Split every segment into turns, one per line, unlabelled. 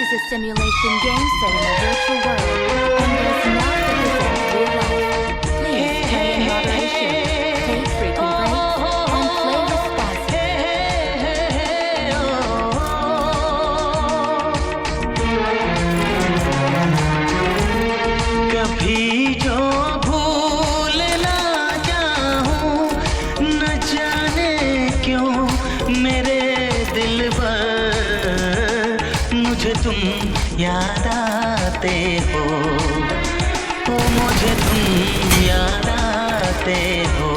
is a simulation game set in a virtual world and does not represent real life. Please play in moderation, take frequent breaks, and play responsibly.
कभी जो भूल ना जाऊं, न जाने क्यों मेरे दिल पर मुझे तुम याद आते हो, ओ मुझे तुम याद आते हो,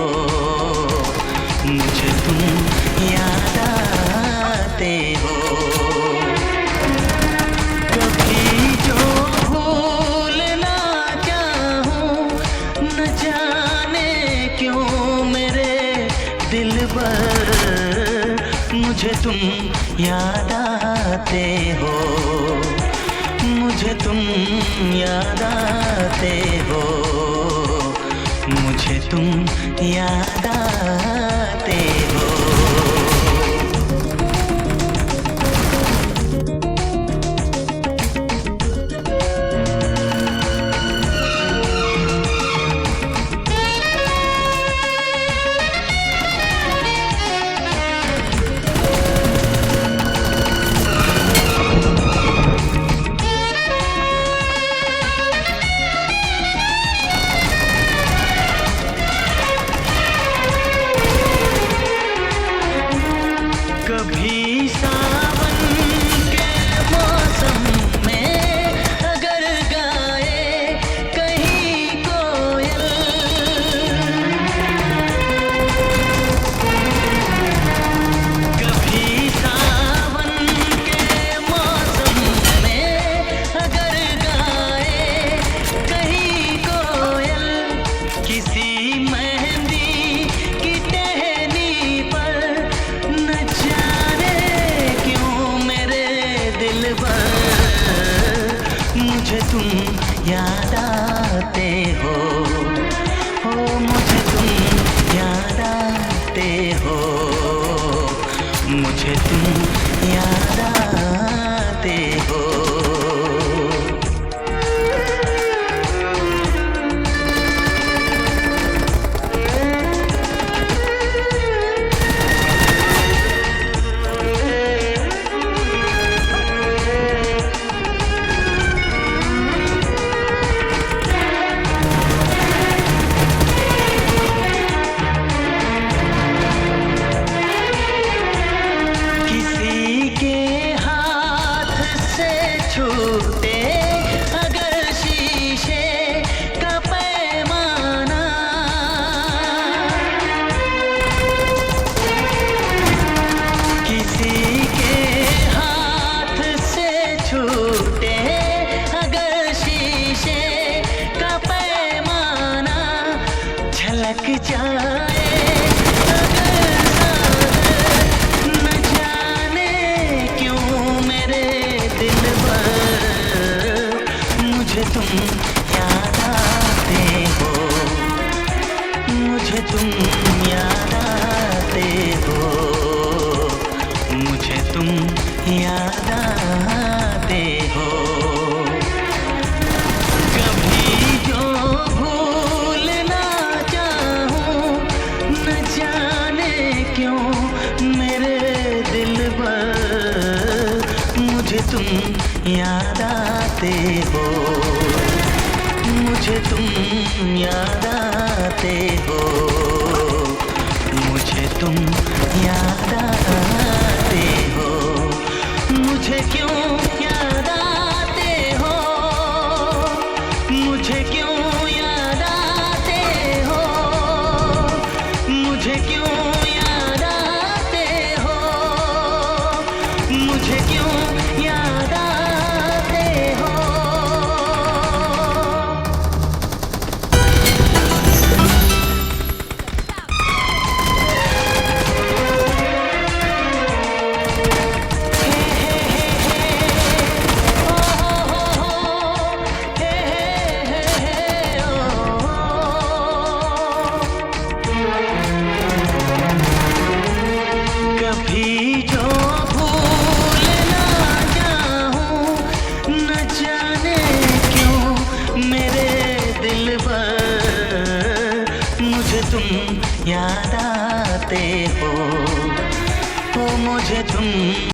मुझे तुम याद आते हो। कभी जो भूल ना जाऊं, न जाने क्यों मेरे दिल पर मुझे तुम याद आते हो, मुझे तुम याद आते हो, मुझे तुम याद आते हो। कभी सावन के मौसम में अगर गाए कहीं कोयल, कभी सावन के मौसम में अगर गाए कहीं कोयल, किसी मेहंदी की टहनी पर न जाने क्यों मेरे दिल पर मुझे तुम याद आते हो, ओ मुझे तुम याद आते हो, मुझे तुम याद आते हो। किसी के हाथ से छूटे अगर शीशे का पैमाना, किसी के हाथ से छूटे अगर शीशे का पैमाना, झलक जाए अगर सागर, न जाने क्यों मेरे दिल पर मुझे तुम याद आते हो, मुझे तुम याद आते हो, मुझे तुम याद आते हो। कभी जो भूल ना जाऊं, न जाने क्यों मेरे दिल पर मुझे तुम याद आते हो, मुझे तुम याद आते हो, मुझे तुम याद आते हो, मुझे क्यों याद आते हो, मुझे क्यों याद आते हो, मुझे क्यों याद आते हो, मुझे क्यों याद आते हो। तुम याद आते हो मुझे तुम